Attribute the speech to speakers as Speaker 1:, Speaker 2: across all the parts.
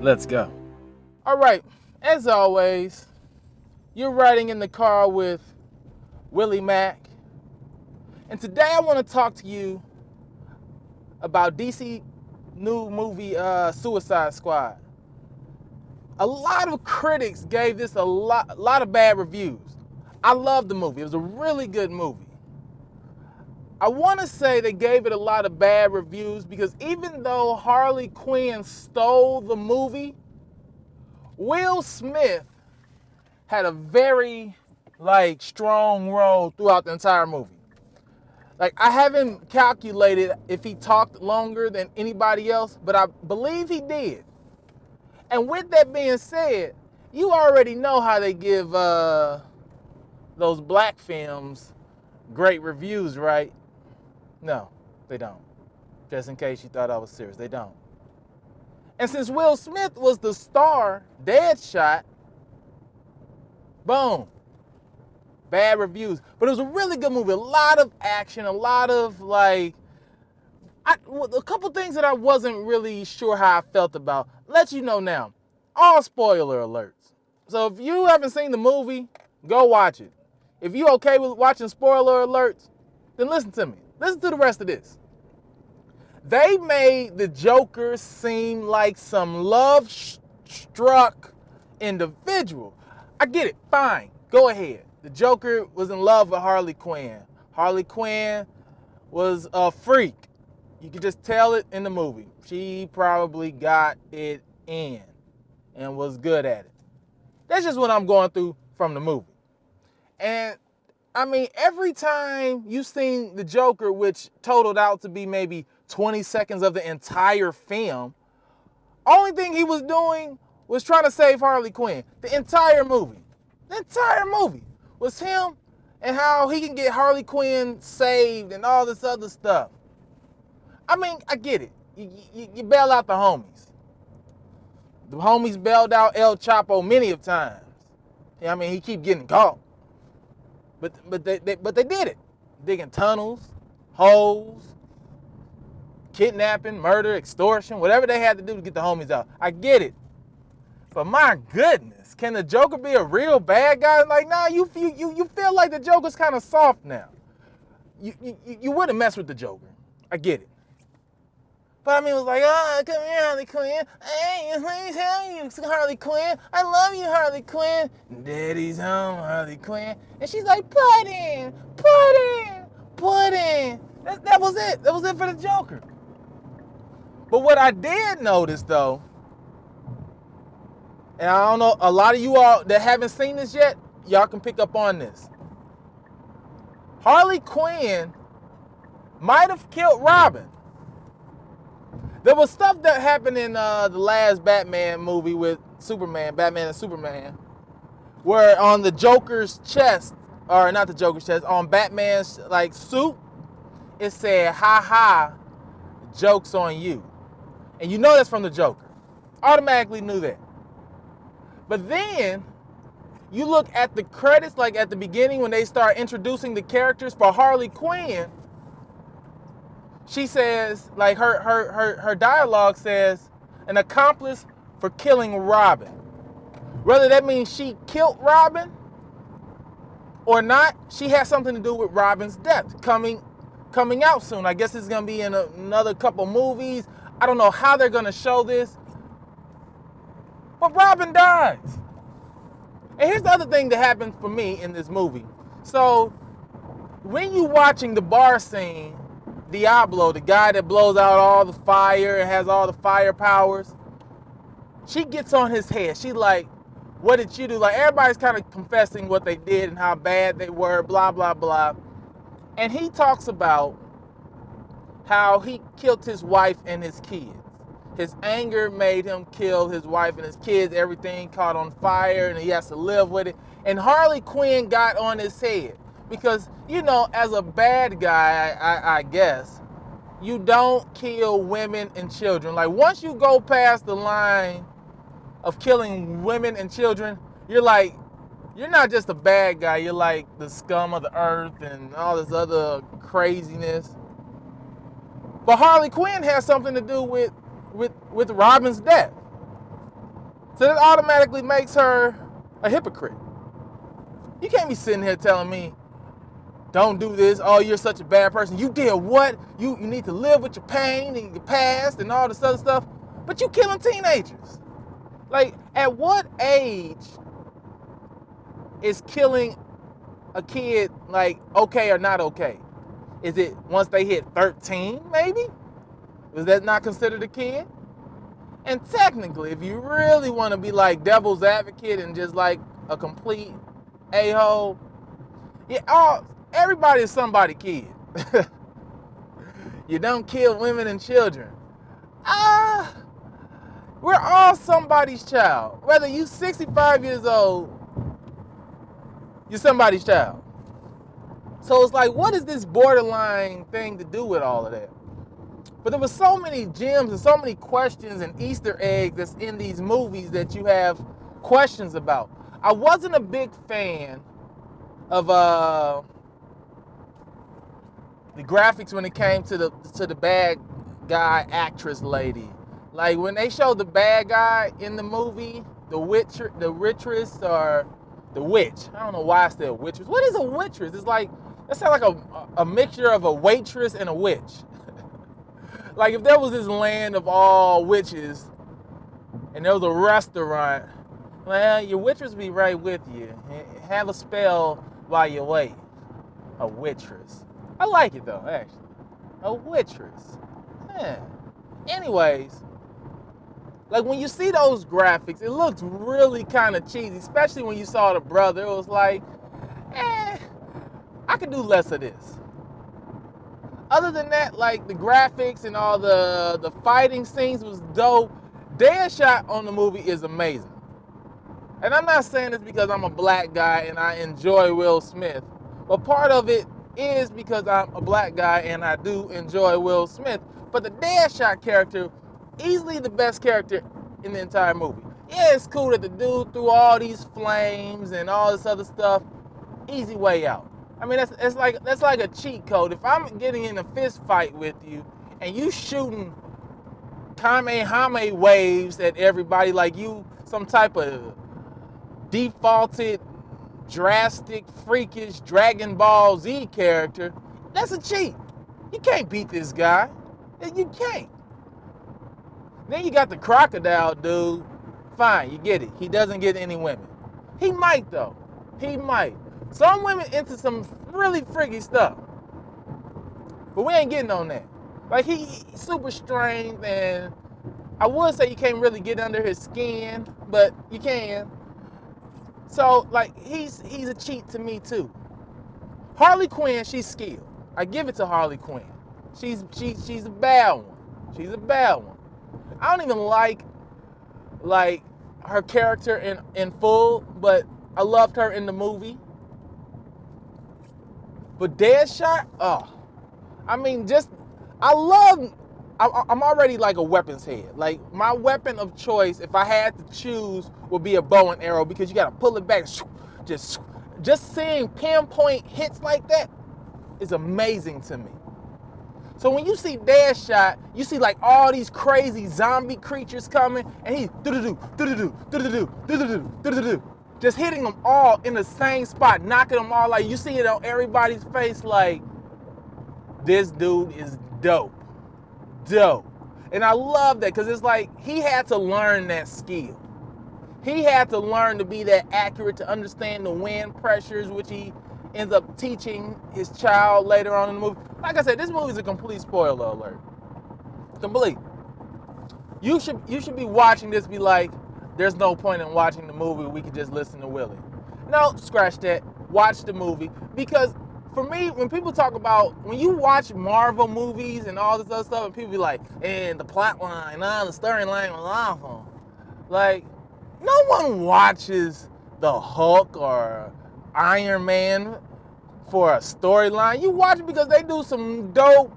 Speaker 1: Let's go.
Speaker 2: All right, as always, you're riding in the car with Willie Mack. And today I want to talk to you about DC new movie Suicide Squad. A lot of critics gave this a lot of bad reviews. I loved the movie. It was a really good movie. I want to say they gave it a lot of bad reviews because even though Harley Quinn stole the movie, Will Smith had a very strong role throughout the entire movie. I haven't calculated if he talked longer than anybody else, but I believe he did. And with that being said, you already know how they give those black films great reviews, right? No, they don't. Just in case you thought I was serious, they don't. And since Will Smith was the star, Deadshot, boom, bad reviews. But it was a really good movie. A lot of action, a lot of a couple things that I wasn't really sure how I felt about. Let you know now, all spoiler alerts. So if you haven't seen the movie, go watch it. If you okay with watching spoiler alerts, then listen to me. Listen to the rest of this. They made the Joker seem like some love-struck individual. I get it, fine, go ahead. The Joker was in love with Harley Quinn. Harley Quinn was a freak. You could just tell it in the movie. She probably got it in and was good at it. That's just what I'm going through from the movie. And I mean, every time you've seen the Joker, which totaled out to be maybe 20 seconds of the entire film, only thing he was doing was trying to save Harley Quinn. The entire movie was him and how he can get Harley Quinn saved and all this other stuff. I mean, I get it. You bail out the homies. The homies bailed out El Chapo many of times. I mean, he keep getting caught. But they did it. Digging tunnels, holes, kidnapping, murder, extortion, whatever they had to do to get the homies out. I get it. But my goodness, can the Joker be a real bad guy? Nah, you feel like the Joker's kind of soft now. You wouldn't mess with the Joker. I get it. But I mean, it was like, oh, come here, Harley Quinn. Hey, let me tell you, Harley Quinn. I love you, Harley Quinn. Daddy's home, Harley Quinn. And she's like, pudding. That was it. That was it for the Joker. But what I did notice, though, and I don't know, a lot of you all that haven't seen this yet, y'all can pick up on this. Harley Quinn might have killed Robin. There was stuff that happened in the last Batman movie with Batman and Superman, where on the Joker's chest, or not the Joker's chest, on Batman's suit, it said, "Ha ha, joke's on you." And you know that's from the Joker. Automatically knew that. But then you look at the credits, at the beginning when they start introducing the characters for Harley Quinn. She says, her dialogue says, an accomplice for killing Robin. Whether that means she killed Robin or not, she has something to do with Robin's death coming out soon. I guess it's going to be in another couple movies. I don't know how they're going to show this. But Robin dies. And here's the other thing that happened for me in this movie. So when you're watching the bar scene, Diablo, the guy that blows out all the fire and has all the fire powers, she gets on his head. She like, what did you do? Everybody's kind of confessing what they did and how bad they were, blah, blah, blah. And he talks about how he killed his wife and his kids. His anger made him kill his wife and his kids. Everything caught on fire and he has to live with it. And Harley Quinn got on his head. Because, as a bad guy, I guess, you don't kill women and children. Once you go past the line of killing women and children, you're not just a bad guy. You're like the scum of the earth and all this other craziness. But Harley Quinn has something to do with Robin's death. So that automatically makes her a hypocrite. You can't be sitting here telling me, don't do this, oh, you're such a bad person. You did what? You need to live with your pain and your past and all this other stuff, but you killing teenagers. Like, at what age is killing a kid, like, okay or not okay? Is it once they hit 13, maybe? Was that not considered a kid? And technically, if you really want to be like devil's advocate and just like a complete a-hole, yeah, everybody is somebody's kid. You don't kill women and children. We're all somebody's child. Whether you 65 years old, you're somebody's child. So it's like, what is this borderline thing to do with all of that? But there were so many gems and so many questions and Easter eggs that's in these movies that you have questions about. I wasn't a big fan of the graphics when it came to the bad guy actress lady. Like when they showed the bad guy in the movie, the waitress or the witch. I don't know why I said waitress. What is a waitress? It's like, that sounds like a mixture of a waitress and a witch. Like if there was this land of all witches and there was a restaurant, well, your waitress be right with you. Have a spell while you wait. A waitress. I like it though, actually. A waitress. Yeah. Anyways, like when you see those graphics, it looks really kind of cheesy, especially when you saw the brother. It was like, I could do less of this. Other than that, like the graphics and all the fighting scenes was dope. Deadshot on the movie is amazing. And I'm not saying this because I'm a black guy and I enjoy Will Smith, but part of it is because I'm a black guy and I do enjoy Will Smith. But the Deadshot character, easily the best character in the entire movie. Yeah, it's cool that the dude threw all these flames and all this other stuff. Easy way out. I mean, that's like a cheat code. If I'm getting in a fist fight with you and you shooting Kamehameha waves at everybody like you some type of defaulted, drastic, freakish Dragon Ball Z character, that's a cheat. You can't beat this guy. You can't. Then you got the crocodile dude. Fine, you get it. He doesn't get any women. He might though. He might. Some women into some really freaky stuff. But we ain't getting on that. Like he's super strength, and I would say you can't really get under his skin, but you can. So like he's a cheat to me too. Harley Quinn, she's skilled. I give it to Harley Quinn. She's a bad one. She's a bad one. I don't even like her character in full, but I loved her in the movie. But Deadshot, I'm already like a weapons head. Like my weapon of choice, if I had to choose, would be a bow and arrow because you gotta pull it back. Just seeing pinpoint hits like that is amazing to me. So when you see Deadshot, you see like all these crazy zombie creatures coming, and he just hitting them all in the same spot, knocking them all. Like you see it on everybody's face, like this dude is dope. And I love that because it's like he had to learn that skill. He had to learn to be that accurate, to understand the wind pressures, which he ends up teaching his child later on in the movie. Like I said, this movie is a complete spoiler alert. Complete. You should be watching this, be like, there's no point in watching the movie, we could just listen to Willie. No, scratch that. Watch the movie. Because for me, when people talk about, when you watch Marvel movies and all this other stuff, and people be like, and the plot line, the storyline was awful. Like, no one watches the Hulk or Iron Man for a storyline. You watch it because they do some dope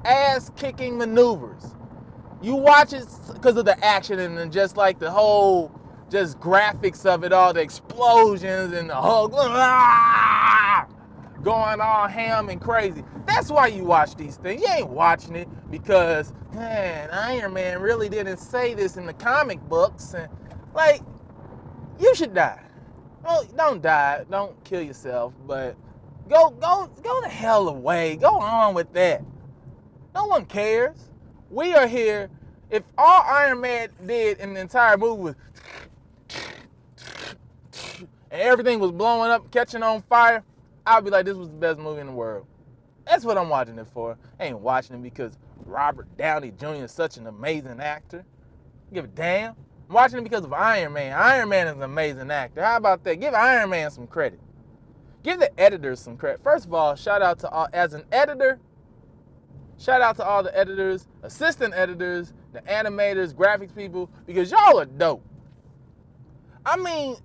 Speaker 2: ass-kicking maneuvers. You watch it because of the action and then just like the whole just graphics of it all, the explosions and the Hulk going all ham and crazy. That's why you watch these things. You ain't watching it because, man, Iron Man really didn't say this in the comic books. Like, you should die. Well, don't die. Don't kill yourself, but go the hell away. Go on with that. No one cares. We are here. If all Iron Man did in the entire movie was and everything was blowing up, catching on fire, I'd be like, this was the best movie in the world. That's what I'm watching it for. I ain't watching it because Robert Downey Jr. is such an amazing actor. Give a damn. I'm watching it because of Iron Man. Iron Man is an amazing actor. How about that? Give Iron Man some credit. Give the editors some credit. First of all, shout out to all, as an editor, shout out to all the editors, assistant editors, the animators, graphics people, because y'all are dope. I mean,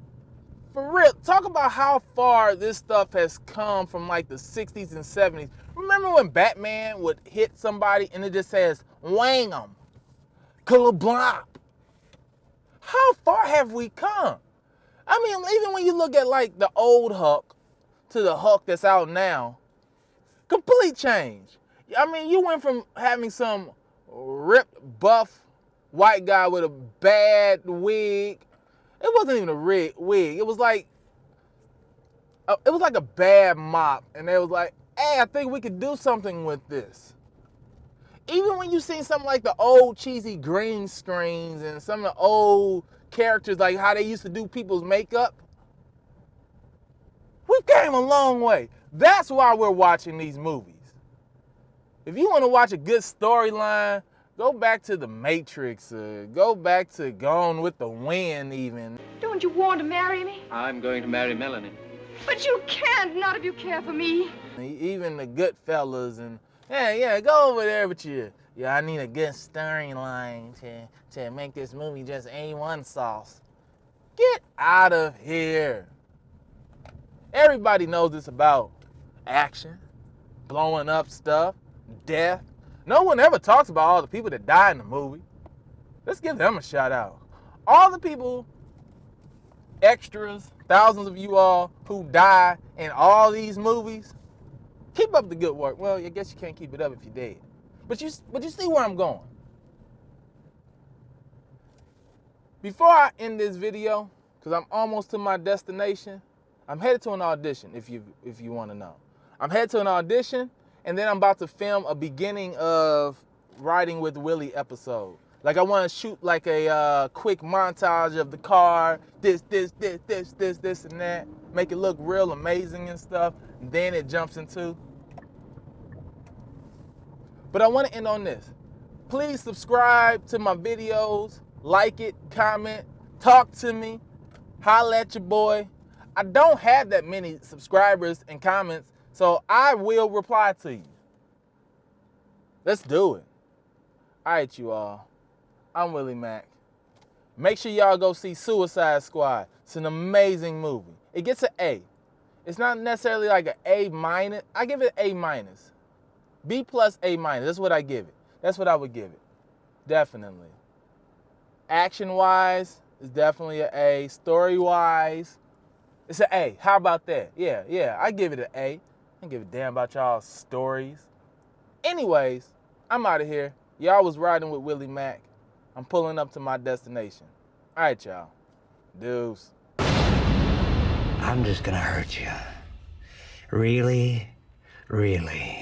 Speaker 2: for real, talk about how far this stuff has come from like the 60s and 70s. Remember when Batman would hit somebody and it just says, wang 'em, kalablop. How far have we come? I mean, even when you look at like the old Hulk to the Hulk that's out now, complete change. I mean, you went from having some ripped, buff white guy with a bad wig. It wasn't even a wig. It was like a bad mop, and they was like, "Hey, I think we could do something with this." Even when you see something like the old cheesy green screens and some of the old characters, like how they used to do people's makeup, we've came a long way. That's why we're watching these movies. If you want to watch a good storyline, go back to The Matrix, go back to Gone with the Wind even.
Speaker 1: Don't you want to marry me?
Speaker 3: I'm going to marry Melanie.
Speaker 1: But you can't, not if you care for me.
Speaker 2: Even the Goodfellas and, yeah, go over there with you. Yeah, I need a good storyline to make this movie just A1 sauce. Get out of here. Everybody knows it's about action, blowing up stuff, death. No one ever talks about all the people that die in the movie. Let's give them a shout out. All the people, extras, thousands of you all who die in all these movies, keep up the good work. Well, I guess you can't keep it up if you're dead. But you see where I'm going. Before I end this video, because I'm almost to my destination, I'm headed to an audition, if you want to know. I'm headed to an audition, and then I'm about to film a beginning of Riding with Willie episode. Like, I want to shoot like a quick montage of the car, this, and that. Make it look real amazing and stuff. And then it jumps into. But I want to end on this. Please subscribe to my videos, like it, comment, talk to me, holla at your boy. I don't have that many subscribers and comments, so I will reply to you. Let's do it. All right, you all. I'm Willie Mack. Make sure y'all go see Suicide Squad. It's an amazing movie. It gets an A. It's not necessarily like an A minus. I give it an A minus. B plus A minus. That's what I give it. That's what I would give it. Definitely. Action-wise, it's definitely an A. Story-wise, it's an A. How about that? Yeah, I give it an A. I don't give a damn about y'all's stories. Anyways, I'm out of here. Y'all was riding with Willie Mack. I'm pulling up to my destination. All right, y'all. Deuce.
Speaker 4: I'm just gonna hurt you. Really, really.